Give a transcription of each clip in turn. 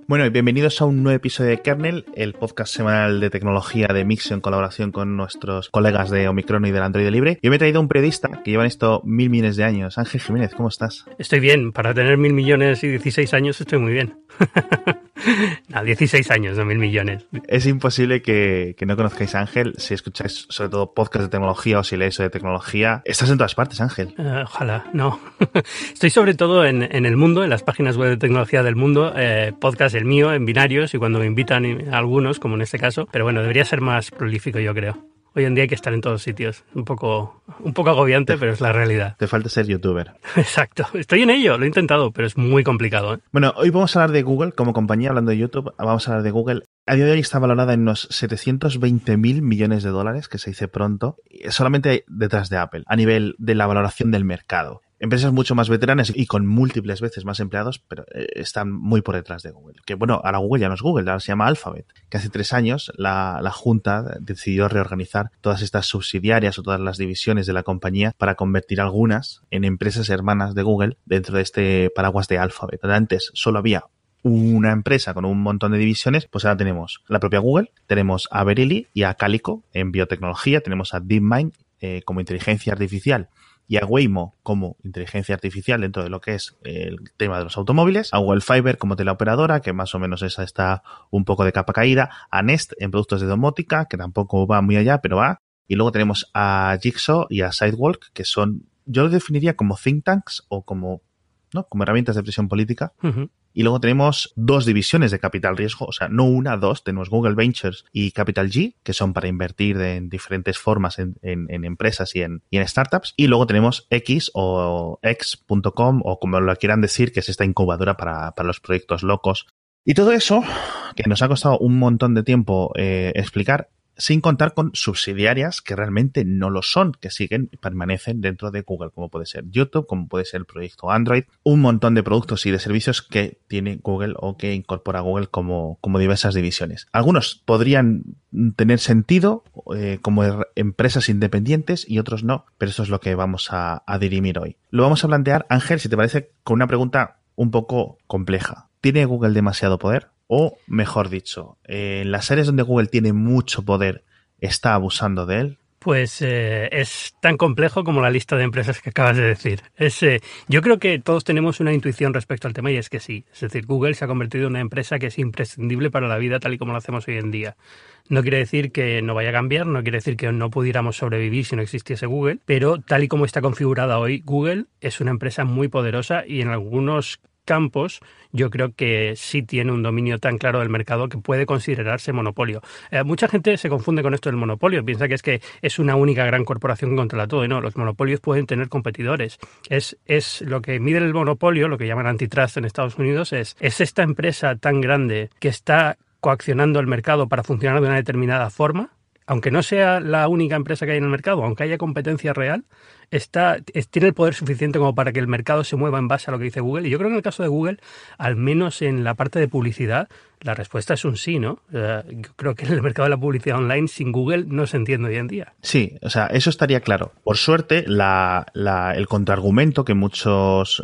Bueno, y bienvenidos a un nuevo episodio de Kernel, el podcast semanal de tecnología de Mixio en colaboración con nuestros colegas de Omicron y del Android Libre. Yo me he traído un periodista que lleva en esto 1000 millones de años. Ángel Jiménez, ¿cómo estás? Estoy bien, para tener 1000 millones y 16 años estoy muy bien. No, 16 años, no 1000 millones. Es imposible que no conozcáis a Ángel si escucháis sobre todo podcast de tecnología o si leéis sobre tecnología. Estás en todas partes, Ángel. Ojalá, no. Estoy sobre todo en el mundo, en las páginas web de tecnología del mundo, podcast el mío, en binarios, y cuando me invitan algunos, como en este caso. Pero bueno, debería ser más prolífico, yo creo. Hoy en día hay que estar en todos sitios. Un poco agobiante, pero es la realidad. Te falta ser youtuber. Exacto. Estoy en ello, lo he intentado, pero es muy complicado, ¿eh? Bueno, hoy vamos a hablar de Google como compañía, hablando de YouTube. Vamos a hablar de Google. A día de hoy está valorada en unos 720.000 millones de dólares, que se dice pronto, solamente detrás de Apple, a nivel de la valoración del mercado. Empresas mucho más veteranas y con múltiples veces más empleados, pero están muy por detrás de Google. Que bueno, ahora Google ya no es Google, ahora se llama Alphabet. Que hace 3 años la Junta decidió reorganizar todas estas subsidiarias o todas las divisiones de la compañía para convertir algunas en empresas hermanas de Google dentro de este paraguas de Alphabet. Antes solo había una empresa con un montón de divisiones, pues ahora tenemos la propia Google, tenemos a Verily y a Calico en biotecnología, tenemos a DeepMind como inteligencia artificial y a Waymo como inteligencia artificial dentro de lo que es el tema de los automóviles, a Google Fiber como teleoperadora, que más o menos esa está un poco de capa caída, a Nest en productos de domótica, que tampoco va muy allá, pero va, y luego tenemos a Jigsaw y a Sidewalk, que son, yo lo definiría como think tanks o como herramientas de presión política. Uh-huh. Y luego tenemos 2 divisiones de capital riesgo, o sea, no una, 2. Tenemos Google Ventures y Capital G, que son para invertir en diferentes formas en empresas y en startups. Y luego tenemos X o X.com, o como lo quieran decir, que es esta incubadora para los proyectos locos. Y todo eso, que nos ha costado un montón de tiempo explicar, sin contar con subsidiarias que realmente no lo son, que permanecen dentro de Google, como puede ser YouTube, como puede ser el proyecto Android, un montón de productos y de servicios que tiene Google o que incorpora Google como diversas divisiones. Algunos podrían tener sentido como empresas independientes y otros no, pero eso es lo que vamos a dirimir hoy. Lo vamos a plantear, Ángel, si te parece, con una pregunta un poco compleja. ¿Tiene Google demasiado poder? O, mejor dicho, en las áreas donde Google tiene mucho poder, ¿está abusando de él? Pues es tan complejo como la lista de empresas que acabas de decir. Yo creo que todos tenemos una intuición respecto al tema y es que sí. Es decir, Google se ha convertido en una empresa que es imprescindible para la vida tal y como lo hacemos hoy en día. No quiere decir que no vaya a cambiar, no quiere decir que no pudiéramos sobrevivir si no existiese Google, pero tal y como está configurada hoy, Google es una empresa muy poderosa y en algunos campos yo creo que sí tiene un dominio tan claro del mercado que puede considerarse monopolio. Mucha gente se confunde con esto del monopolio, piensa que es una única gran corporación que controla todo, y no, los monopolios pueden tener competidores. Es lo que mide el monopolio, lo que llaman antitrust en Estados Unidos, es esta empresa tan grande que está coaccionando el mercado para funcionar de una determinada forma, aunque no sea la única empresa que hay en el mercado, aunque haya competencia real, tiene el poder suficiente como para que el mercado se mueva en base a lo que dice Google. Y yo creo que en el caso de Google, al menos en la parte de publicidad, la respuesta es un sí, ¿no? Yo creo que en el mercado de la publicidad online sin Google no se entiende hoy en día. Sí, o sea, eso estaría claro. Por suerte, el contraargumento que muchos,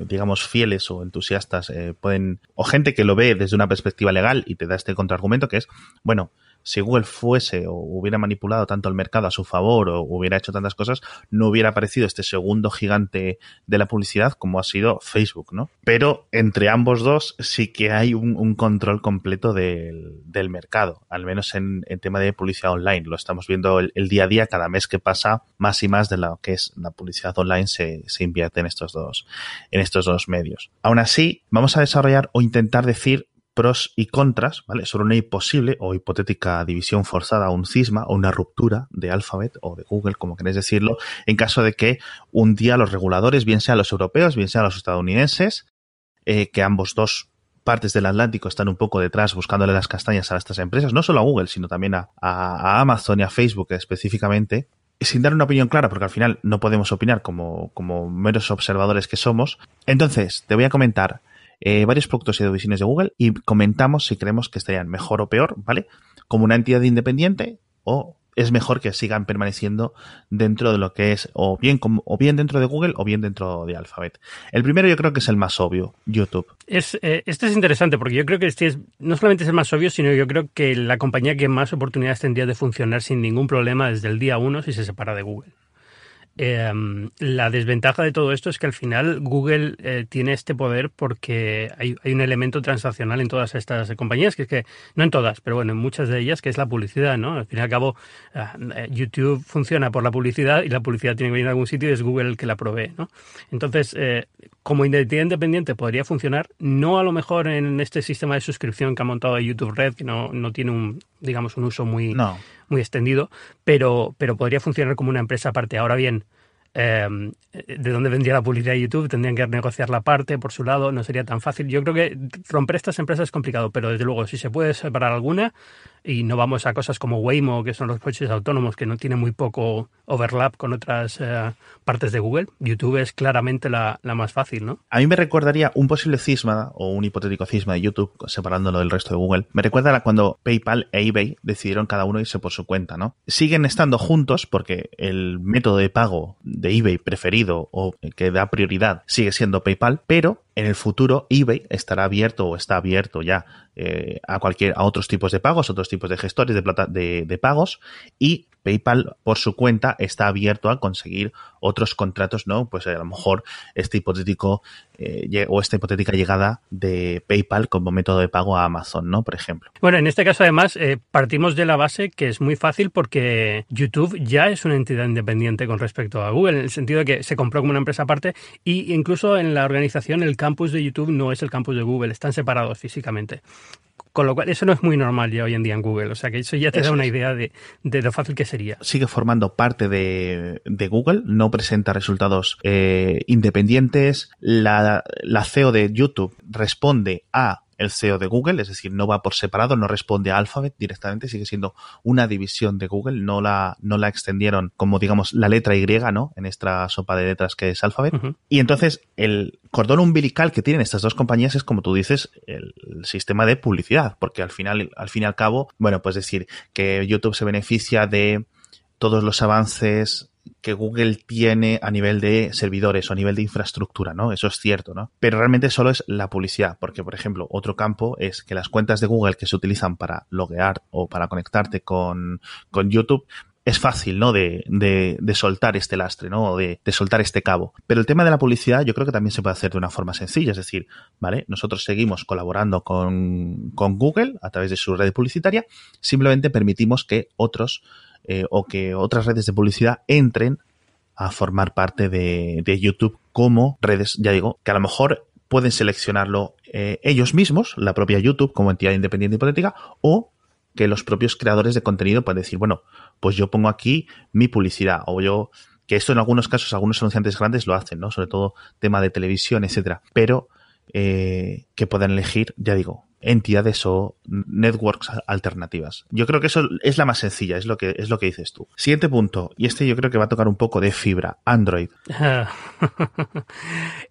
digamos, fieles o entusiastas pueden, o gente que lo ve desde una perspectiva legal y te da este contraargumento, que es, bueno, si Google fuese o hubiera manipulado tanto el mercado a su favor o hubiera hecho tantas cosas, no hubiera aparecido este segundo gigante de la publicidad como ha sido Facebook, ¿no? Pero entre ambos dos sí que hay un control completo del mercado, al menos en tema de publicidad online. Lo estamos viendo el día a día, cada mes que pasa, más y más de lo que es la publicidad online se invierte en estos dos medios. Aún así, vamos a desarrollar o intentar decir pros y contras, ¿vale? Sobre una posible o hipotética división forzada, un cisma o una ruptura de Alphabet o de Google, como queréis decirlo, en caso de que un día los reguladores, bien sean los europeos, bien sean los estadounidenses, que ambos dos partes del Atlántico están un poco detrás buscándole las castañas a estas empresas, no solo a Google, sino también a Amazon y a Facebook específicamente, sin dar una opinión clara, porque al final no podemos opinar como meros observadores que somos. Entonces, te voy a comentar varios productos y divisiones de Google y comentamos si creemos que estarían mejor o peor, ¿vale? Como una entidad independiente o es mejor que sigan permaneciendo dentro de lo que es o bien dentro de Google o bien dentro de Alphabet. El primero yo creo que es el más obvio, YouTube. Este es interesante porque yo creo que no solamente es el más obvio, sino yo creo que la compañía que más oportunidades tendría de funcionar sin ningún problema desde el día 1 si se separa de Google. La desventaja de todo esto es que al final Google tiene este poder porque hay un elemento transaccional en todas estas compañías, que es que, no en todas, pero bueno, en muchas de ellas, que es la publicidad, ¿no? Al fin y al cabo, YouTube funciona por la publicidad y la publicidad tiene que venir de algún sitio y es Google el que la provee, ¿no? Entonces, como identidad independiente podría funcionar, no a lo mejor en este sistema de suscripción que ha montado YouTube Red, que no tiene un uso muy extendido, pero podría funcionar como una empresa aparte. Ahora bien, ¿de dónde vendría la publicidad de YouTube? Tendrían que negociar la parte por su lado, no sería tan fácil. Yo creo que romper estas empresas es complicado, pero desde luego, si se puede separar alguna y no vamos a cosas como Waymo, que son los coches autónomos, que no tienen muy poco overlap con otras partes de Google, YouTube es claramente la más fácil, ¿no? A mí me recordaría un posible cisma o un hipotético cisma de YouTube, separándolo del resto de Google. Me recuerda a cuando PayPal e eBay decidieron cada uno irse por su cuenta, ¿no? Siguen estando juntos porque el método de pago de eBay preferido o que da prioridad sigue siendo PayPal, pero en el futuro eBay estará abierto o está abierto ya a otros tipos de pagos, otros tipos de gestores de pagos, y PayPal por su cuenta está abierto a conseguir otros contratos, ¿no? Pues a lo mejor esta hipotética llegada de PayPal como método de pago a Amazon, ¿no? Por ejemplo. Bueno, en este caso además partimos de la base que es muy fácil porque YouTube ya es una entidad independiente con respecto a Google, en el sentido de que se compró como una empresa aparte y incluso en la organización el campus de YouTube no es el campus de Google, están separados físicamente. Con lo cual, eso no es muy normal ya hoy en día en Google. O sea, que eso ya te da una idea de lo fácil que sería. Sigue formando parte de Google, no presenta resultados independientes. La CEO de YouTube responde a el CEO de Google, es decir, no va por separado, no responde a Alphabet directamente, sigue siendo una división de Google, no la extendieron como, digamos, la letra Y, ¿no? En esta sopa de letras que es Alphabet. Uh-huh. Y entonces, el cordón umbilical que tienen estas dos compañías es, como tú dices, el sistema de publicidad, porque al fin y al cabo, bueno, pues decir que YouTube se beneficia de todos los avances que Google tiene a nivel de servidores o a nivel de infraestructura, ¿no? Eso es cierto, ¿no? Pero realmente solo es la publicidad, porque, por ejemplo, otro campo es que las cuentas de Google que se utilizan para loguear o para conectarte con YouTube es fácil, ¿no? De soltar este lastre, ¿no? O de soltar este cabo. Pero el tema de la publicidad yo creo que también se puede hacer de una forma sencilla, es decir, ¿vale? Nosotros seguimos colaborando con Google a través de su red publicitaria, simplemente permitimos que otros o que otras redes de publicidad entren a formar parte de YouTube como redes, ya digo, que a lo mejor pueden seleccionarlo ellos mismos, la propia YouTube como entidad independiente hipotética, o que los propios creadores de contenido pueden decir, bueno, pues yo pongo aquí mi publicidad, o yo, que esto en algunos casos, algunos anunciantes grandes lo hacen, ¿no? Sobre todo tema de televisión, etcétera, pero que puedan elegir, ya digo, entidades o networks alternativas. Yo creo que eso es la más sencilla, es lo que dices tú. Siguiente punto, y este yo creo que va a tocar un poco de fibra, Android.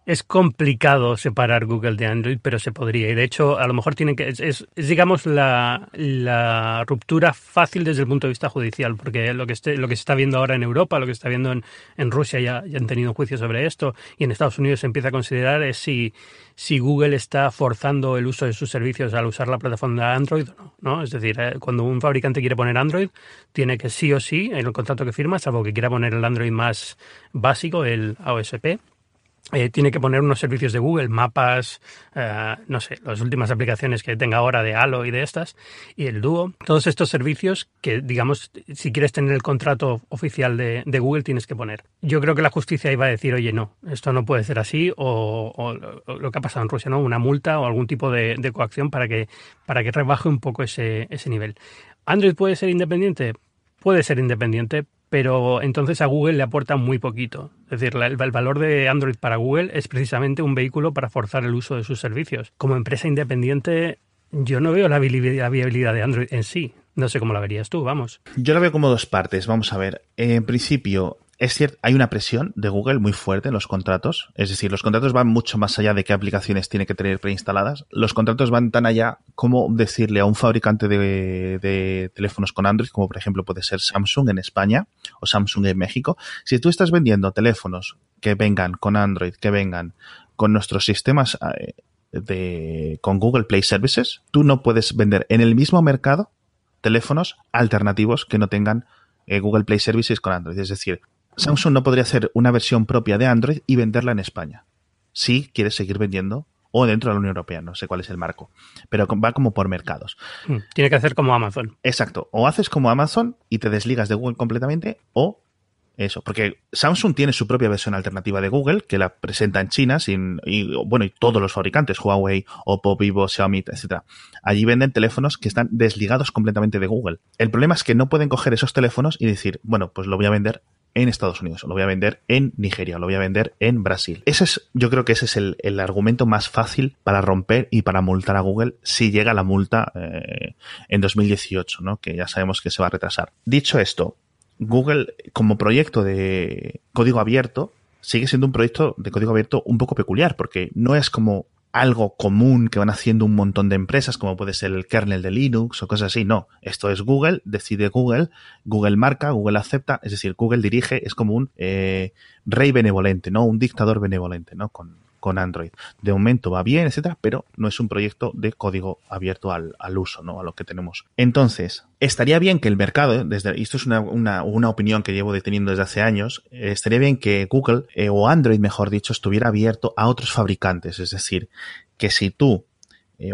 Es complicado separar Google de Android, pero se podría. Y de hecho, a lo mejor tienen que es digamos la ruptura fácil desde el punto de vista judicial, porque lo que se está viendo ahora en Europa, lo que se está viendo en Rusia ya han tenido juicios sobre esto, y en Estados Unidos se empieza a considerar es si Google está forzando el uso de sus servicios al usar la plataforma de Android o no, ¿no? Es decir, cuando un fabricante quiere poner Android, tiene que sí o sí, en el contrato que firma, salvo que quiera poner el Android más básico, el AOSP, tiene que poner unos servicios de Google, mapas, no sé, las últimas aplicaciones que tenga ahora de Halo y de estas, y el Duo. Todos estos servicios que, digamos, si quieres tener el contrato oficial de Google, tienes que poner. Yo creo que la justicia iba a decir, oye, no, esto no puede ser así, o lo que ha pasado en Rusia, ¿no? Una multa o algún tipo de coacción para que rebaje un poco ese nivel. ¿Android puede ser independiente? Puede ser independiente, pero entonces a Google le aporta muy poquito. Es decir, el valor de Android para Google es precisamente un vehículo para forzar el uso de sus servicios. Como empresa independiente, yo no veo la viabilidad de Android en sí. No sé cómo la verías tú, vamos. Yo la veo como dos partes. Vamos a ver. En principio, Es cierto, hay una presión de Google muy fuerte en los contratos. Es decir, los contratos van mucho más allá de qué aplicaciones tiene que tener preinstaladas. Los contratos van tan allá como decirle a un fabricante de teléfonos con Android, como por ejemplo puede ser Samsung en España o Samsung en México. Si tú estás vendiendo teléfonos que vengan con Android, que vengan con nuestros sistemas con Google Play Services, tú no puedes vender en el mismo mercado teléfonos alternativos que no tengan Google Play Services con Android. Es decir, Samsung no podría hacer una versión propia de Android y venderla en España. Si quieres seguir vendiendo o dentro de la Unión Europea, no sé cuál es el marco, pero va como por mercados. Tiene que hacer como Amazon. Exacto. O haces como Amazon y te desligas de Google completamente, o eso, porque Samsung tiene su propia versión alternativa de Google, que la presenta en China, y todos los fabricantes, Huawei, Oppo, Vivo, Xiaomi, etcétera. Allí venden teléfonos que están desligados completamente de Google. El problema es que no pueden coger esos teléfonos y decir, bueno, pues lo voy a vender en Estados Unidos, o lo voy a vender en Nigeria, o lo voy a vender en Brasil. Yo creo que ese es el argumento más fácil para romper y para multar a Google si llega la multa en 2018, ¿no? Que ya sabemos que se va a retrasar. Dicho esto, Google, como proyecto de código abierto, sigue siendo un proyecto de código abierto un poco peculiar, porque no es como algo común que van haciendo un montón de empresas, como puede ser el kernel de Linux o cosas así. No, esto es Google, decide Google, Google marca, Google acepta, es decir, Google dirige, es como un rey benevolente, ¿no? Un dictador benevolente, ¿no? Con Android. De momento va bien, etcétera, pero no es un proyecto de código abierto al uso, ¿no? A lo que tenemos. Entonces, estaría bien que el mercado, y esto es una opinión que llevo teniendo desde hace años, estaría bien que Google, o Android, mejor dicho, estuviera abierto a otros fabricantes. Es decir, que si tú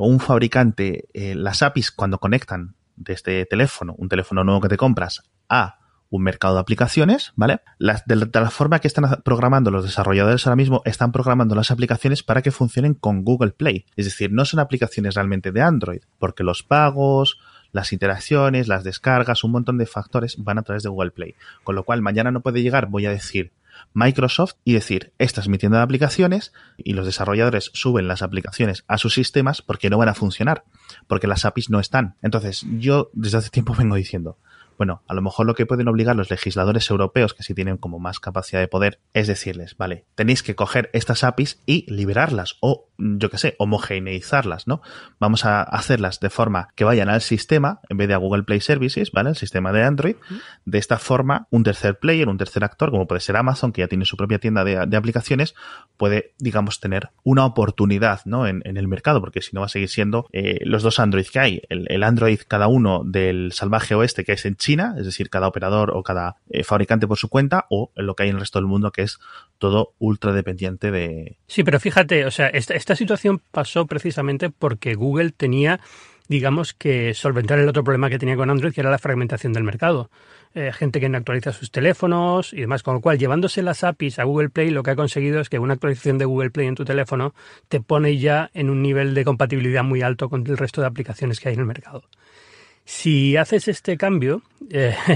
o un fabricante, las APIs cuando conectan de este teléfono, un teléfono nuevo que te compras, a un mercado de aplicaciones, ¿vale? De la forma que están programando los desarrolladores ahora mismo, están programando las aplicaciones para que funcionen con Google Play. Es decir, no son aplicaciones realmente de Android, porque los pagos, las interacciones, las descargas, un montón de factores van a través de Google Play. Con lo cual, mañana no puede llegar, voy a decir, Microsoft y decir, esta es mi tienda de aplicaciones, y los desarrolladores suben las aplicaciones a sus sistemas porque no van a funcionar, porque las APIs no están. Entonces, yo desde hace tiempo vengo diciendo, bueno, a lo mejor lo que pueden obligar los legisladores europeos, que sí tienen como más capacidad de poder, es decirles, vale, tenéis que coger estas APIs y liberarlas o, yo qué sé, homogeneizarlas, ¿no? Vamos a hacerlas de forma que vayan al sistema en vez de a Google Play Services, ¿vale? El sistema de Android. De esta forma, un tercer player, un tercer actor, como puede ser Amazon, que ya tiene su propia tienda de aplicaciones, puede, digamos, tener una oportunidad, ¿no? En el mercado, porque si no va a seguir siendo los dos Android que hay. El Android cada uno del salvaje oeste, que es en China, es decir, cada operador o cada fabricante por su cuenta, o lo que hay en el resto del mundo, que es todo ultra dependiente de... Sí, pero fíjate, o sea, esta situación pasó precisamente porque Google tenía, digamos, que solventar el otro problema que tenía con Android, que era la fragmentación del mercado. Gente que no actualiza sus teléfonos y demás, con lo cual, llevándose las APIs a Google Play, lo que ha conseguido es que una actualización de Google Play en tu teléfono te pone ya en un nivel de compatibilidad muy alto con el resto de aplicaciones que hay en el mercado. Si haces este cambio,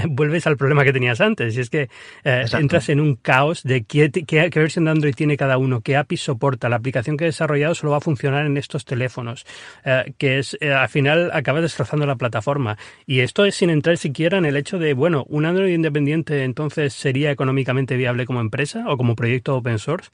vuelves al problema que tenías antes. Y es que entras en un caos de qué versión de Android tiene cada uno, qué API soporta. La aplicación que he desarrollado solo va a funcionar en estos teléfonos. Al final acabas destrozando la plataforma. Y esto es sin entrar siquiera en el hecho de, bueno, un Android independiente entonces sería económicamente viable como empresa o como proyecto open source.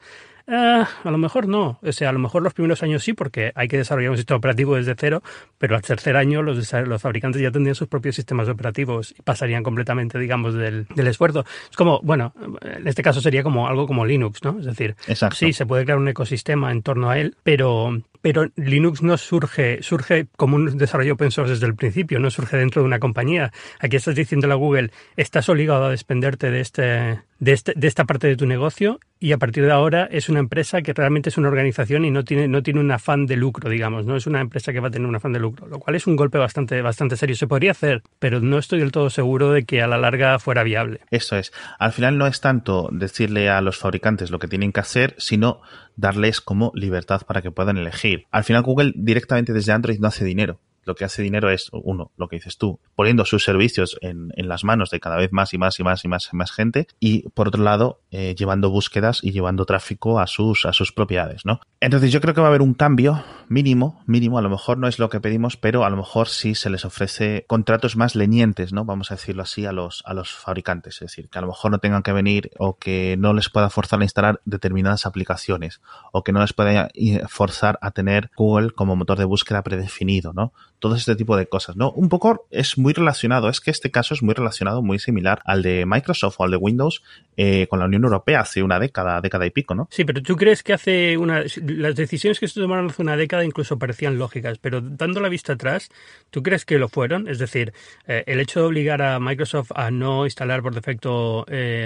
A lo mejor no. O sea, a lo mejor los primeros años sí, porque hay que desarrollar un sistema operativo desde cero, pero al tercer año los fabricantes ya tendrían sus propios sistemas operativos y pasarían completamente, digamos, del esfuerzo. Es como, bueno, en este caso sería como algo como Linux, ¿no? Es decir, Exacto. Sí, se puede crear un ecosistema en torno a él, pero Linux no surge como un desarrollo open source desde el principio, no surge dentro de una compañía. Aquí estás diciéndole a Google, estás obligado a desprenderte de esta parte de tu negocio y a partir de ahora es una empresa que realmente es una organización y no tiene un afán de lucro, digamos, no es una empresa que va a tener un afán de lucro, lo cual es un golpe bastante serio. Se podría hacer, pero no estoy del todo seguro de que a la larga fuera viable. Eso es. Al final no es tanto decirle a los fabricantes lo que tienen que hacer, sino darles como libertad para que puedan elegir. Al final Google directamente desde Android no hace dinero. Lo que hace dinero es, uno, lo que dices tú, poniendo sus servicios en las manos de cada vez más y más gente, y por otro lado, llevando búsquedas y llevando tráfico a sus propiedades, ¿no? Entonces yo creo que va a haber un cambio, mínimo, a lo mejor no es lo que pedimos, pero a lo mejor sí se les ofrece contratos más lenientes, ¿no? Vamos a decirlo así, a los fabricantes. Es decir, que a lo mejor no tengan que venir o que no les pueda forzar a instalar determinadas aplicaciones o que no les pueda forzar a tener Google como motor de búsqueda predefinido, ¿no? Todo este tipo de cosas, ¿no? Un poco es muy relacionado, es que este caso es muy relacionado, muy similar al de Microsoft o al de Windows con la Unión Europea hace una década y pico, ¿no? Sí, pero ¿tú crees que las decisiones que se tomaron hace una década incluso parecían lógicas, pero dando la vista atrás, ¿tú crees que lo fueron? Es decir, el hecho de obligar a Microsoft a no instalar por defecto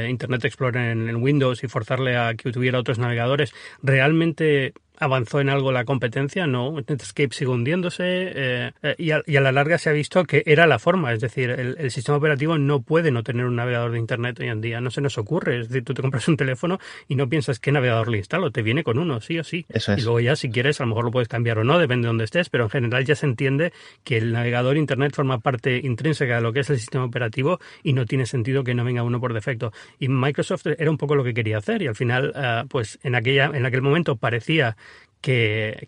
Internet Explorer en Windows y forzarle a que tuviera otros navegadores, ¿realmente avanzó en algo la competencia? No, Netscape sigue hundiéndose y a la larga se ha visto que era la forma, es decir, el sistema operativo no puede no tener un navegador de Internet hoy en día, no se nos ocurre, es decir, tú te compras un teléfono y no piensas qué navegador le instalo, te viene con uno, sí o sí. Eso es. Y luego ya si quieres a lo mejor lo puedes cambiar o no, depende de dónde estés, pero en general ya se entiende que el navegador Internet forma parte intrínseca de lo que es el sistema operativo y no tiene sentido que no venga uno por defecto. Y Microsoft era un poco lo que quería hacer y al final, pues en aquel momento parecía que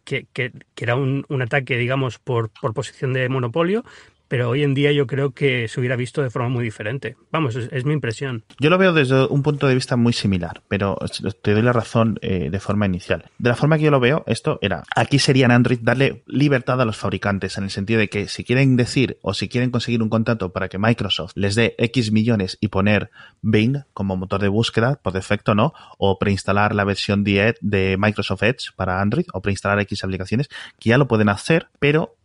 era un ataque, digamos, por posición de monopolio, pero hoy en día yo creo que se hubiera visto de forma muy diferente. Vamos, es mi impresión. Yo lo veo desde un punto de vista muy similar, pero te doy la razón de forma inicial. De la forma que yo lo veo, aquí sería en Android darle libertad a los fabricantes, en el sentido de que si quieren decir o si quieren conseguir un contrato para que Microsoft les dé X millones y poner Bing como motor de búsqueda, por defecto, ¿no? O preinstalar la versión de Microsoft Edge para Android o preinstalar X aplicaciones, que ya lo pueden hacer, pero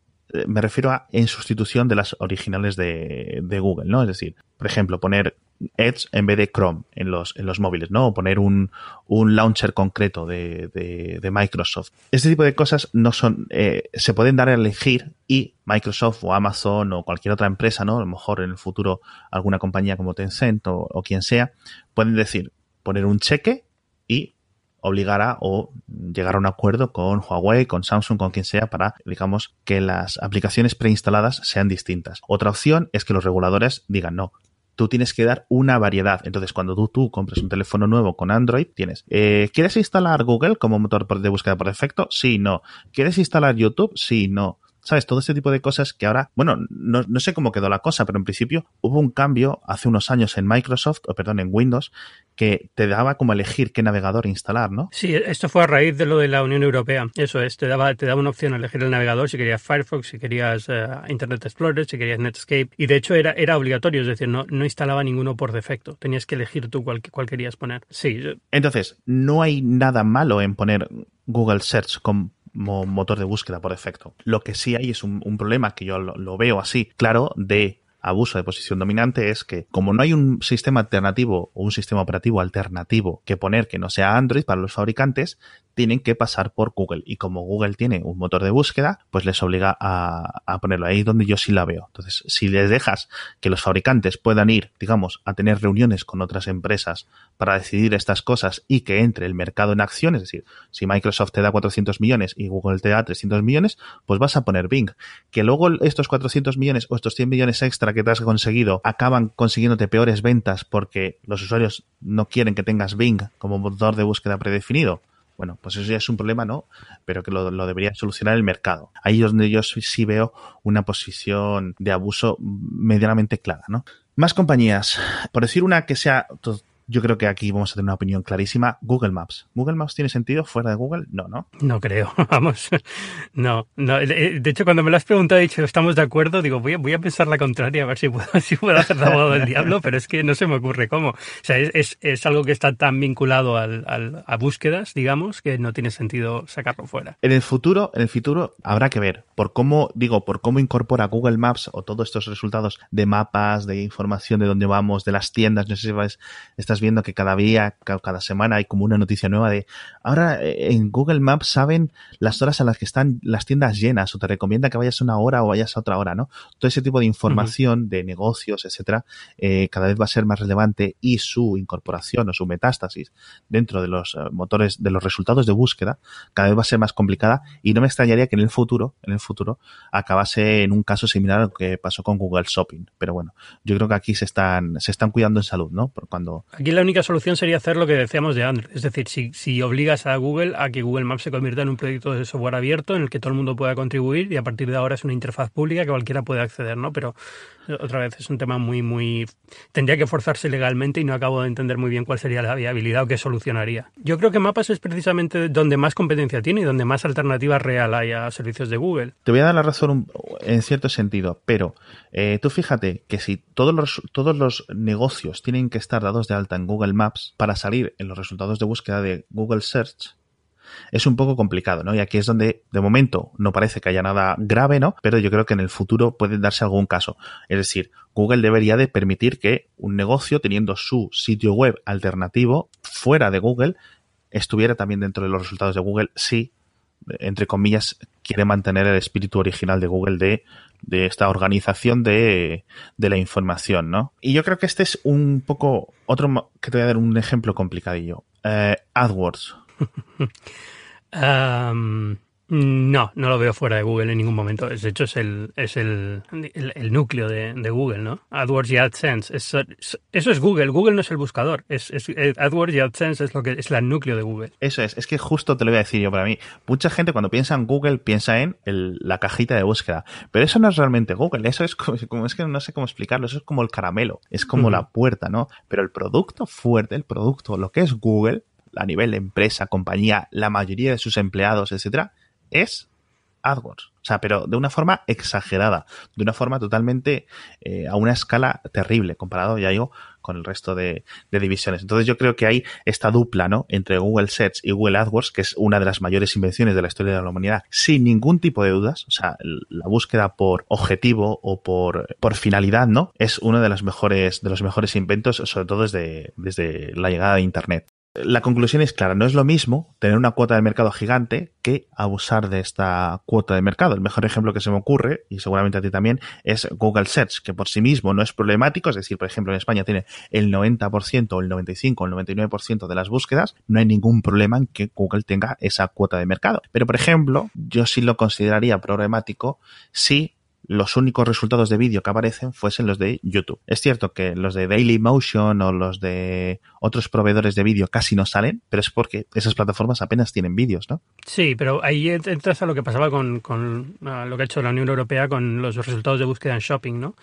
me refiero a en sustitución de las originales de Google, ¿no? Es decir, por ejemplo, poner Edge en vez de Chrome en los móviles, ¿no? O poner un launcher concreto de Microsoft. Este tipo de cosas no son, se pueden dar a elegir y Microsoft o Amazon o cualquier otra empresa, ¿no? A lo mejor en el futuro alguna compañía como Tencent o quien sea, pueden decir, poner un cheque y obligar o llegar a un acuerdo con Huawei, con Samsung, con quien sea, para, digamos, que las aplicaciones preinstaladas sean distintas. Otra opción es que los reguladores digan, no, tú tienes que dar una variedad. Entonces, cuando tú compres un teléfono nuevo con Android, tienes, ¿quieres instalar Google como motor de búsqueda por defecto? Sí, no. ¿Quieres instalar YouTube? Sí, no. ¿Sabes? Todo este tipo de cosas que ahora, bueno, no sé cómo quedó la cosa, pero en principio hubo un cambio hace unos años en en Windows, que te daba como elegir qué navegador instalar, ¿no? Sí, esto fue a raíz de lo de la Unión Europea. Eso es, te daba una opción a elegir el navegador, si querías Firefox, si querías Internet Explorer, si querías Netscape. Y de hecho era obligatorio, es decir, no instalaba ninguno por defecto. Tenías que elegir tú cuál querías poner. Sí. Entonces, no hay nada malo en poner Google Search como motor de búsqueda por defecto. Lo que sí hay es un problema, que yo lo veo así, claro, de abuso de posición dominante, es que como no hay un sistema alternativo o un sistema operativo alternativo que poner que no sea Android para los fabricantes, tienen que pasar por Google. Y como Google tiene un motor de búsqueda, pues les obliga a ponerlo ahí donde yo sí la veo. Entonces, si les dejas que los fabricantes puedan ir, digamos, a tener reuniones con otras empresas para decidir estas cosas y que entre el mercado en acción, es decir, si Microsoft te da 400 millones y Google te da 300 millones, pues vas a poner Bing. Que luego estos 400 millones o estos 100 millones extra que te has conseguido acaban consiguiéndote peores ventas porque los usuarios no quieren que tengas Bing como motor de búsqueda predefinido. Bueno, pues eso ya es un problema, ¿no? Pero que lo debería solucionar el mercado. Ahí es donde yo sí veo una posición de abuso medianamente clara, ¿no? Más compañías. Por decir una que sea... Yo creo que aquí vamos a tener una opinión clarísima. Google Maps. ¿Google Maps tiene sentido fuera de Google? No, ¿no? No creo, vamos. No. De hecho, cuando me lo has preguntado, he dicho, ¿estamos de acuerdo? Digo, voy a pensar la contraria, a ver si puedo hacer de abogado del diablo, pero es que no se me ocurre cómo. O sea, es algo que está tan vinculado a búsquedas, digamos, que no tiene sentido sacarlo fuera. En el futuro habrá que ver por cómo incorpora Google Maps o todos estos resultados de mapas, de información de dónde vamos, de las tiendas. No sé si estás viendo que cada día, cada semana hay como una noticia nueva de ahora en Google Maps saben las horas a las que están las tiendas llenas o te recomienda que vayas a una hora o vayas a otra hora, ¿no? Todo ese tipo de información de negocios, etcétera, cada vez va a ser más relevante y su incorporación o su metástasis dentro de los motores, de los resultados de búsqueda, cada vez va a ser más complicada y no me extrañaría que en el futuro acabase en un caso similar a lo que pasó con Google Shopping. Pero bueno, yo creo que aquí se están cuidando en salud, ¿no? Por cuando aquí la única solución sería hacer lo que decíamos de Android. Es decir, si obligas a Google a que Google Maps se convierta en un proyecto de software abierto en el que todo el mundo pueda contribuir y a partir de ahora es una interfaz pública que cualquiera puede acceder, ¿no? Pero otra vez es un tema muy... Tendría que forzarse legalmente y no acabo de entender muy bien cuál sería la viabilidad o qué solucionaría. Yo creo que Mapas es precisamente donde más competencia tiene y donde más alternativa real hay a servicios de Google. Te voy a dar la razón en cierto sentido, pero tú fíjate que si todos los negocios tienen que estar dados de alta en Google Maps para salir en los resultados de búsqueda de Google Search, es un poco complicado, ¿no? Y aquí es donde, de momento, no parece que haya nada grave, ¿no? Pero yo creo que en el futuro puede darse algún caso. Es decir, Google debería de permitir que un negocio, teniendo su sitio web alternativo fuera de Google, estuviera también dentro de los resultados de Google si, entre comillas, quiere mantener el espíritu original de Google de esta organización de la información, ¿no? Y yo creo que este es un poco otro, que te voy a dar un ejemplo complicadillo. AdWords. No lo veo fuera de Google en ningún momento. De hecho, es el núcleo de Google, ¿no? AdWords y AdSense. Eso es Google. Google no es el buscador. AdWords y AdSense es lo que es el núcleo de Google. Eso es que justo te lo voy a decir yo para mí. Mucha gente cuando piensa en Google piensa en la cajita de búsqueda. Pero eso no es realmente Google. Eso es como es que no sé cómo explicarlo. Eso es como el caramelo. Es como la puerta, ¿no? Pero el producto fuerte, lo que es Google, a nivel de empresa, compañía, la mayoría de sus empleados, etcétera, es AdWords. O sea, pero de una forma exagerada, de una forma totalmente a una escala terrible, comparado, ya digo, con el resto de divisiones. Entonces yo creo que hay esta dupla, ¿no?, entre Google Search y Google AdWords, que es una de las mayores invenciones de la historia de la humanidad, sin ningún tipo de dudas. O sea, la búsqueda por objetivo o por finalidad, ¿no?, es uno de los mejores inventos, sobre todo desde la llegada de Internet. La conclusión es clara, no es lo mismo tener una cuota de mercado gigante que abusar de esta cuota de mercado. El mejor ejemplo que se me ocurre, y seguramente a ti también, es Google Search, que por sí mismo no es problemático, es decir, por ejemplo, en España tiene el 90% o el 95% o el 99% de las búsquedas, no hay ningún problema en que Google tenga esa cuota de mercado. Pero, por ejemplo, yo sí lo consideraría problemático si los únicos resultados de vídeo que aparecen fuesen los de YouTube. Es cierto que los de Dailymotion o los de otros proveedores de vídeo casi no salen, pero es porque esas plataformas apenas tienen vídeos, ¿no? Sí, pero ahí entras a lo que pasaba con lo que ha hecho la Unión Europea con los resultados de búsqueda en shopping, ¿no?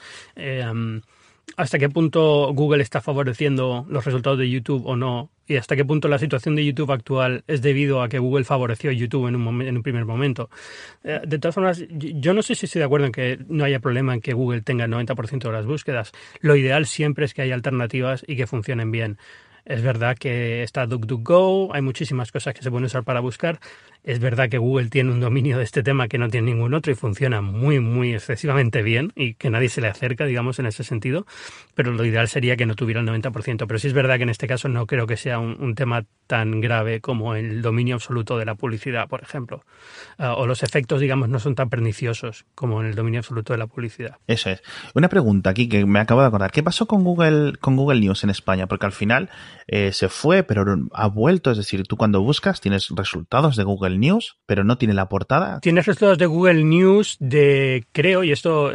¿Hasta qué punto Google está favoreciendo los resultados de YouTube o no? ¿Y hasta qué punto la situación de YouTube actual es debido a que Google favoreció a YouTube en un primer momento? De todas formas, yo no sé si estoy de acuerdo en que no haya problema en que Google tenga el 90% de las búsquedas. Lo ideal siempre es que haya alternativas y que funcionen bien. Es verdad que está DuckDuckGo, hay muchísimas cosas que se pueden usar para buscar. Es verdad que Google tiene un dominio de este tema que no tiene ningún otro y funciona muy excesivamente bien y que nadie se le acerca, digamos, en ese sentido. Pero lo ideal sería que no tuviera el 90%. Pero sí es verdad que en este caso no creo que sea un tema tan grave como el dominio absoluto de la publicidad, por ejemplo. O los efectos, digamos, no son tan perniciosos como en el dominio absoluto de la publicidad. Eso es. Una pregunta aquí que me acabo de acordar. ¿Qué pasó con Google News en España? Porque al final se fue, pero ha vuelto. Es decir, tú cuando buscas tienes resultados de Google News, pero no tiene la portada. Tienes resultados de Google News creo, y esto,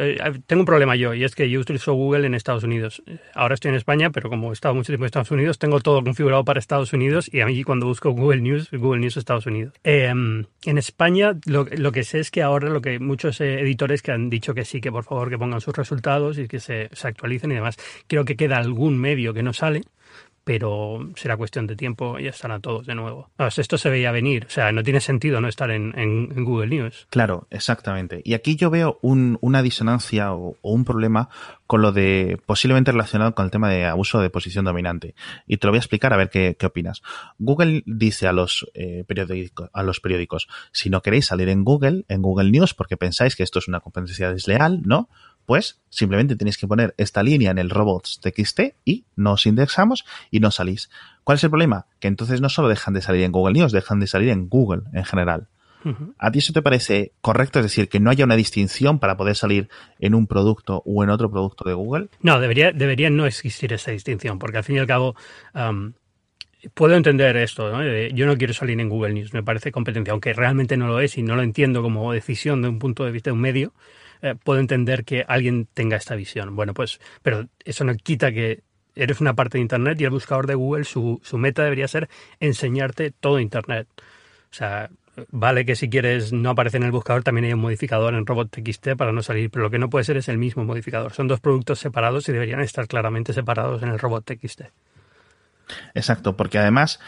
tengo un problema yo, y es que yo utilizo Google en Estados Unidos. Ahora estoy en España, pero como he estado mucho tiempo en Estados Unidos, tengo todo configurado para Estados Unidos, y a mí cuando busco Google News Estados Unidos. En España, lo que sé es que ahora lo que muchos editores que han dicho que sí, que por favor que pongan sus resultados y que se actualicen y demás. Creo que queda algún medio que no sale, pero será cuestión de tiempo y ya estarán todos de nuevo. Esto se veía venir, o sea, no tiene sentido no estar en Google News. Claro, exactamente. Y aquí yo veo una disonancia o un problema con lo de posiblemente relacionado con el tema de abuso de posición dominante. Y te lo voy a explicar a ver qué opinas. Google dice a los periódicos, si no queréis salir en Google News, porque pensáis que esto es una competencia desleal, ¿no?, pues simplemente tenéis que poner esta línea en el robots.txt y nos indexamos y no salís. ¿Cuál es el problema? Que entonces no solo dejan de salir en Google News, dejan de salir en Google en general. Uh-huh. ¿A ti eso te parece correcto? Es decir, que no haya una distinción para poder salir en un producto o en otro producto de Google. No, debería no existir esa distinción, porque al fin y al cabo puedo entender esto, ¿no? Yo no quiero salir en Google News, me parece competencia, aunque realmente no lo es y no lo entiendo como decisión de un punto de vista de un medio. Puedo entender que alguien tenga esta visión. Bueno, pues, pero eso no quita que eres una parte de Internet y el buscador de Google, su meta debería ser enseñarte todo Internet. O sea, vale que si quieres no aparece en el buscador, también hay un modificador en robot.txt para no salir, pero lo que no puede ser es el mismo modificador. Son dos productos separados y deberían estar claramente separados en el robot.txt. Exacto, porque además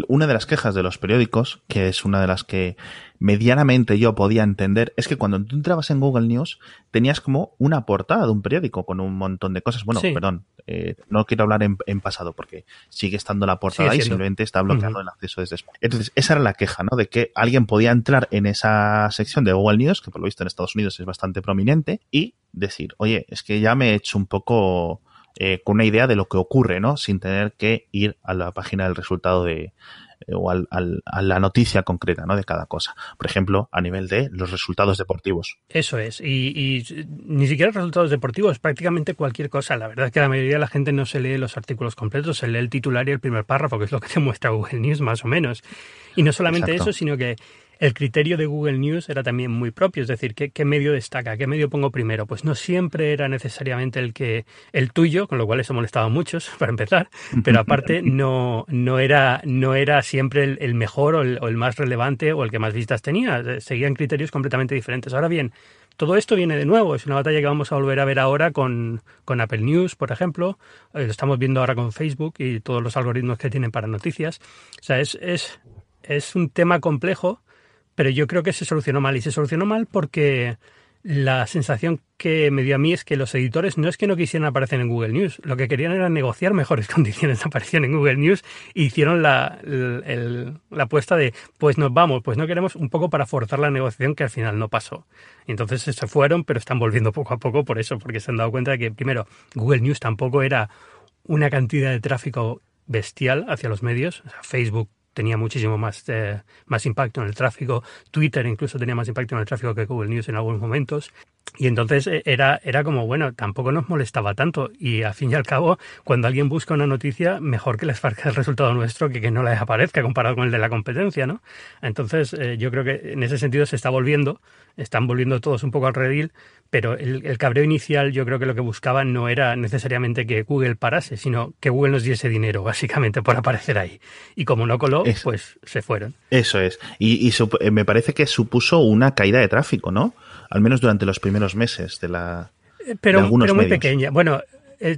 una de las quejas de los periódicos, que es una de las que medianamente yo podía entender, es que cuando tú entrabas en Google News tenías como una portada de un periódico con un montón de cosas. Bueno, Sí. perdón, no quiero hablar en pasado porque sigue estando la portada y simplemente está bloqueado el acceso desde España. Entonces, esa era la queja, ¿no? De que alguien podía entrar en esa sección de Google News, que por lo visto en Estados Unidos es bastante prominente, y decir, oye, es que ya me he hecho un poco... con una idea de lo que ocurre, ¿no? Sin tener que ir a la página del resultado o a la noticia concreta, ¿no? De cada cosa. Por ejemplo, a nivel de los resultados deportivos. Eso es. Y ni siquiera resultados deportivos, prácticamente cualquier cosa. La verdad es que la mayoría de la gente no se lee los artículos completos, se lee el titular y el primer párrafo, que es lo que te muestra Google News, más o menos. Y no solamente Exacto. eso, sino que el criterio de Google News era también muy propio, es decir, ¿qué medio destaca? ¿Qué medio pongo primero? Pues no siempre era necesariamente el tuyo, con lo cual eso molestaba a muchos, para empezar, pero aparte no era siempre el mejor o el más relevante o el que más vistas tenía, seguían criterios completamente diferentes. Ahora bien, todo esto viene de nuevo, es una batalla que vamos a volver a ver ahora con Apple News, por ejemplo, lo estamos viendo ahora con Facebook y todos los algoritmos que tienen para noticias. O sea, es un tema complejo, pero yo creo que se solucionó mal. Y se solucionó mal porque la sensación que me dio a mí es que los editores no es que no quisieran aparecer en Google News, lo que querían era negociar mejores condiciones de aparición en Google News y hicieron la apuesta de pues nos vamos, pues no queremos, un poco para forzar la negociación, que al final no pasó. Y entonces se fueron, pero están volviendo poco a poco por eso, porque se han dado cuenta de que, primero, Google News tampoco era una cantidad de tráfico bestial hacia los medios. O sea, Facebook tenía muchísimo más impacto en el tráfico. Twitter incluso tenía más impacto en el tráfico que Google News en algunos momentos. Y entonces era como, bueno, tampoco nos molestaba tanto. Y al fin y al cabo, cuando alguien busca una noticia, mejor que les parezca el resultado nuestro que no les aparezca comparado con el de la competencia, ¿no? Entonces, yo creo que en ese sentido están volviendo todos un poco al redil, pero el cabreo inicial yo creo que lo que buscaban no era necesariamente que Google parase, sino que Google nos diese dinero, básicamente, por aparecer ahí. Y como no coló, pues se fueron. Eso es. Y me parece que supuso una caída de tráfico, ¿no? Al menos durante los primeros meses de algunos pero muy medios. Pequeña. Bueno,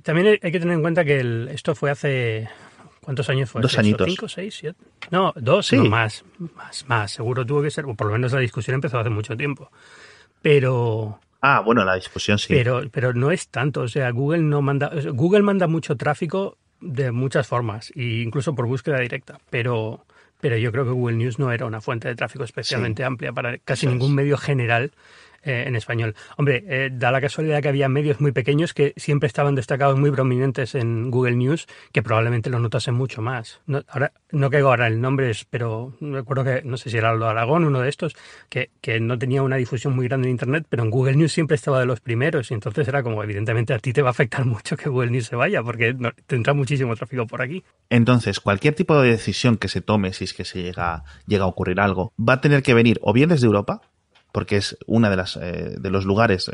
también hay que tener en cuenta que esto fue hace... ¿Cuántos años fue? 2 añitos. ¿5, 6, 7? No, 2, sí. No, más. Seguro tuvo que ser, o por lo menos la discusión empezó hace mucho tiempo. Pero... bueno, la discusión sí. Pero no es tanto, o sea, Google manda mucho tráfico de muchas formas, e incluso por búsqueda directa, pero yo creo que Google News no era una fuente de tráfico especialmente amplia para casi ningún medio general en español. Hombre, da la casualidad que había medios muy pequeños que siempre estaban destacados, muy prominentes en Google News, que probablemente lo notasen mucho más. No caigo ahora en nombres, pero recuerdo que, no sé si era Aldo Aragón, uno de estos, que no tenía una difusión muy grande en Internet, pero en Google News siempre estaba de los primeros, y entonces era como, evidentemente a ti te va a afectar mucho que Google News se vaya, porque te entra muchísimo tráfico por aquí. Entonces, cualquier tipo de decisión que se tome, si es que se llega a ocurrir algo, va a tener que venir o bien desde Europa, porque es una de los lugares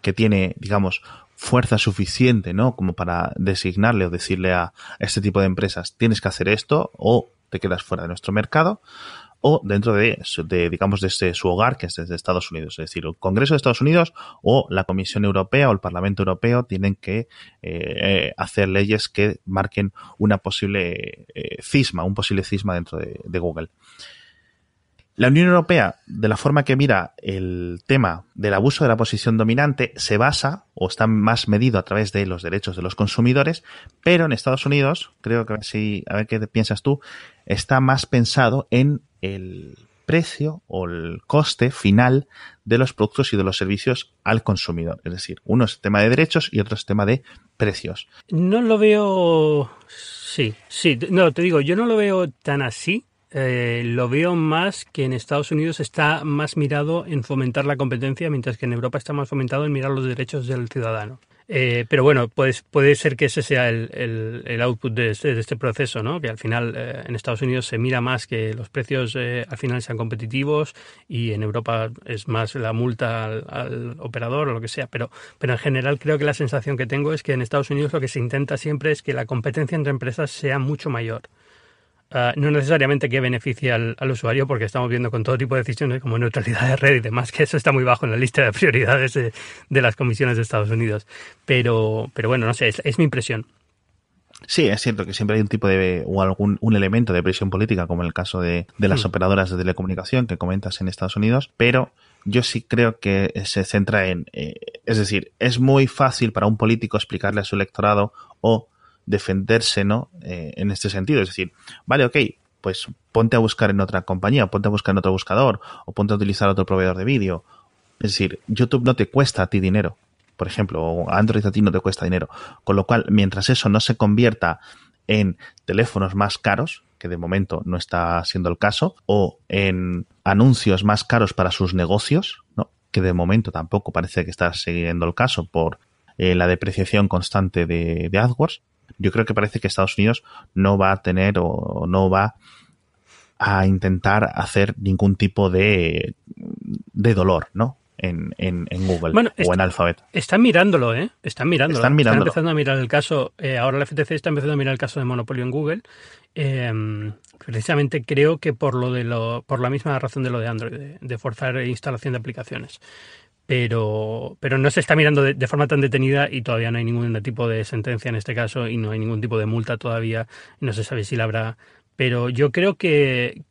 que tiene, digamos, fuerza suficiente, ¿no? Como para designarle o decirle a este tipo de empresas, tienes que hacer esto o te quedas fuera de nuestro mercado, o dentro digamos, desde su hogar, que es desde Estados Unidos. Es decir, el Congreso de Estados Unidos o la Comisión Europea o el Parlamento Europeo tienen que hacer leyes que marquen un posible cisma dentro de Google. La Unión Europea, de la forma que mira el tema del abuso de la posición dominante, se basa o está más medido a través de los derechos de los consumidores, pero en Estados Unidos, creo que a ver qué piensas tú, está más pensado en el precio o el coste final de los productos y de los servicios al consumidor. Es decir, uno es tema de derechos y otro es tema de precios. No lo veo... Sí. No, te digo, yo no lo veo tan así. Lo veo más que en Estados Unidos está más mirado en fomentar la competencia, mientras que en Europa está más fomentado en mirar los derechos del ciudadano. Pero bueno, pues puede ser que ese sea el output de este proceso, ¿no? Que al final en Estados Unidos se mira más que los precios al final sean competitivos y en Europa es más la multa al operador o lo que sea. Pero en general creo que la sensación que tengo es que en Estados Unidos lo que se intenta siempre es que la competencia entre empresas sea mucho mayor. No necesariamente que beneficie al usuario, porque estamos viendo con todo tipo de decisiones como neutralidad de red y demás, que eso está muy bajo en la lista de prioridades de las comisiones de Estados Unidos. Pero bueno, no sé, es mi impresión. Sí, es cierto que siempre hay un tipo de o un elemento de presión política, como en el caso de las operadoras de telecomunicación que comentas en Estados Unidos, pero yo sí creo que se centra es decir, es muy fácil para un político explicarle a su electorado o defenderse, ¿no? En este sentido, es decir, vale, ok, pues ponte a buscar en otra compañía, ponte a buscar en otro buscador, o ponte a utilizar otro proveedor de vídeo. Es decir, YouTube no te cuesta a ti dinero, por ejemplo, o Android a ti no te cuesta dinero. Con lo cual, mientras eso no se convierta en teléfonos más caros, que de momento no está siendo el caso, o en anuncios más caros para sus negocios, ¿no? Que de momento tampoco parece que está siguiendo el caso por la depreciación constante de AdWords, yo creo que parece que Estados Unidos no va a tener o no va a intentar hacer ningún tipo de dolor, ¿no? En Google o en Alphabet. Están mirándolo, ¿eh? Están mirándolo. Están empezando a mirar el caso. Ahora la FTC está empezando a mirar el caso de monopolio en Google. Precisamente creo que por la misma razón de lo de Android, de forzar instalación de aplicaciones. Pero no se está mirando de forma tan detenida y todavía no hay ningún tipo de sentencia en este caso y no hay ningún tipo de multa todavía. No se sabe si la habrá. Pero yo creo que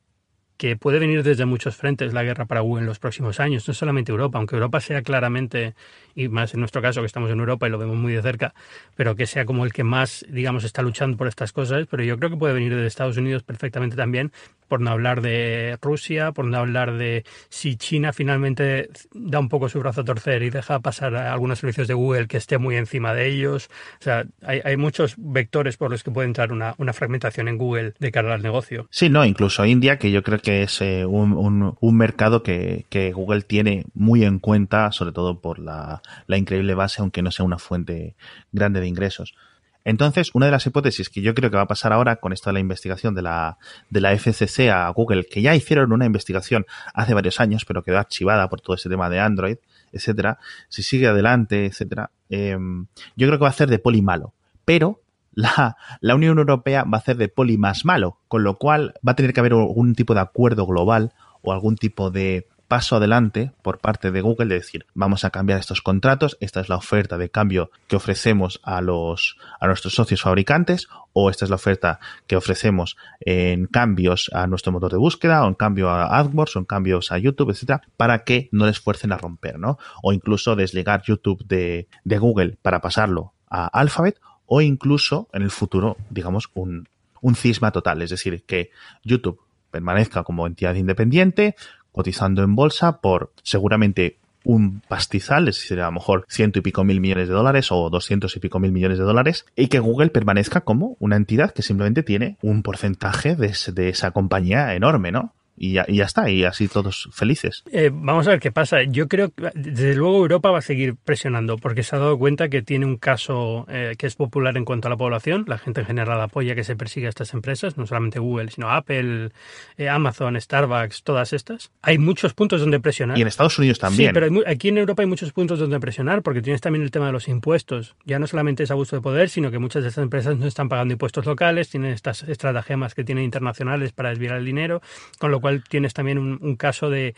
puede venir desde muchos frentes la guerra para Google en los próximos años, no solamente Europa, aunque Europa sea claramente, y más en nuestro caso que estamos en Europa y lo vemos muy de cerca, pero que sea como el que más, digamos, está luchando por estas cosas, pero yo creo que puede venir desde Estados Unidos perfectamente también, por no hablar de Rusia, por no hablar de si China finalmente da un poco su brazo a torcer y deja pasar a algunos servicios de Google que esté muy encima de ellos. O sea, hay muchos vectores por los que puede entrar una fragmentación en Google de cara al negocio. Sí, no, incluso India, que yo creo que es un mercado que Google tiene muy en cuenta, sobre todo por la increíble base, aunque no sea una fuente grande de ingresos. Entonces, una de las hipótesis que yo creo que va a pasar ahora con esto de la investigación de la FCC a Google, que ya hicieron una investigación hace varios años, pero quedó archivada por todo ese tema de Android, etcétera, si sigue adelante, etcétera, yo creo que va a hacer de poli malo. Pero la Unión Europea va a hacer de poli más malo, con lo cual va a tener que haber algún tipo de acuerdo global o algún tipo de paso adelante por parte de Google de decir, vamos a cambiar estos contratos, esta es la oferta de cambio que ofrecemos a nuestros socios fabricantes, o esta es la oferta que ofrecemos en cambios a nuestro motor de búsqueda, o en cambio a AdWords, o en cambios a YouTube, etcétera, para que no les fuercen a romper, ¿no? O incluso desligar YouTube de Google para pasarlo a Alphabet, o incluso en el futuro, digamos, un cisma total, es decir, que YouTube permanezca como entidad independiente, cotizando en bolsa por seguramente un pastizal, es decir, a lo mejor 100 y pico mil millones de dólares o 200 y pico mil millones de dólares, y que Google permanezca como una entidad que simplemente tiene un porcentaje de esa compañía enorme, ¿no? Y ya está, y así todos felices. Vamos a ver qué pasa. Yo creo que desde luego Europa va a seguir presionando porque se ha dado cuenta que tiene un caso que es popular en cuanto a la población. La gente en general apoya que se persiga a estas empresas, no solamente Google, sino Apple, Amazon, Starbucks, todas estas. Hay muchos puntos donde presionar. Y en Estados Unidos también. Sí, pero aquí en Europa hay muchos puntos donde presionar porque tienes también el tema de los impuestos. Ya no solamente es abuso de poder, sino que muchas de estas empresas no están pagando impuestos locales, tienen estas estratagemas que tienen internacionales para desviar el dinero, con lo cual tienes también un caso de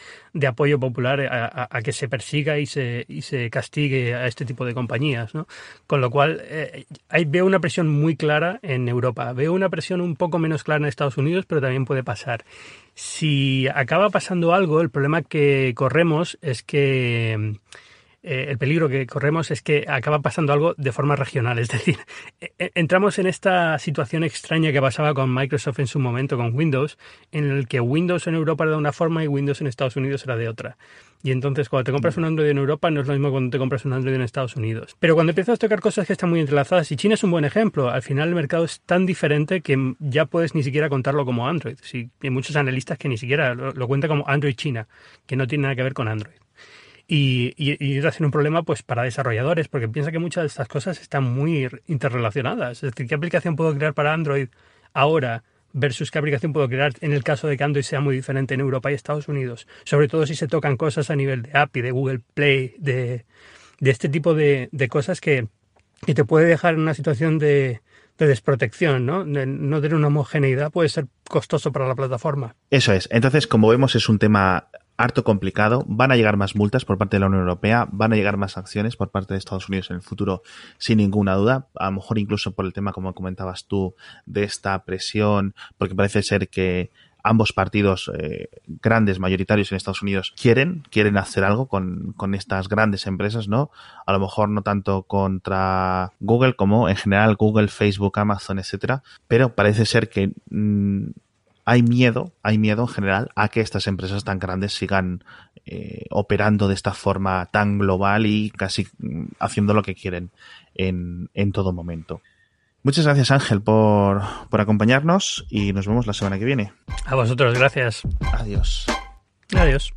apoyo popular a que se persiga y se castigue a este tipo de compañías, ¿no? Con lo cual veo una presión muy clara en Europa, veo una presión un poco menos clara en Estados Unidos, pero también puede pasar. Si acaba pasando algo, el problema que corremos es que el peligro que corremos es que acaba pasando algo de forma regional, es decir, entramos en esta situación extraña que pasaba con Microsoft en su momento con Windows, en el que Windows en Europa era de una forma y Windows en Estados Unidos era de otra. Y entonces cuando te compras un Android en Europa no es lo mismo cuando te compras un Android en Estados Unidos. Pero cuando empiezas a tocar cosas que están muy entrelazadas, y China es un buen ejemplo, al final el mercado es tan diferente que ya puedes ni siquiera contarlo como Android. Sí, hay muchos analistas que ni siquiera lo cuentan como Android China, que no tiene nada que ver con Android. y está siendo un problema pues para desarrolladores, porque piensa que muchas de estas cosas están muy interrelacionadas. Es decir, ¿qué aplicación puedo crear para Android ahora versus qué aplicación puedo crear en el caso de que Android sea muy diferente en Europa y Estados Unidos? Sobre todo si se tocan cosas a nivel de API, de Google Play, de este tipo de cosas que te puede dejar en una situación de desprotección, ¿no? De no tener una homogeneidad puede ser costoso para la plataforma. Eso es. Entonces, como vemos, es un tema harto complicado. Van a llegar más multas por parte de la Unión Europea, van a llegar más acciones por parte de Estados Unidos en el futuro, sin ninguna duda. A lo mejor incluso por el tema, como comentabas tú, de esta presión, porque parece ser que ambos partidos grandes, mayoritarios en Estados Unidos, quieren hacer algo con estas grandes empresas, ¿no? A lo mejor no tanto contra Google como en general Google, Facebook, Amazon, etcétera, pero parece ser que hay miedo en general a que estas empresas tan grandes sigan operando de esta forma tan global y casi haciendo lo que quieren en todo momento. Muchas gracias, Ángel, por acompañarnos y nos vemos la semana que viene. A vosotros, gracias. Adiós. Adiós.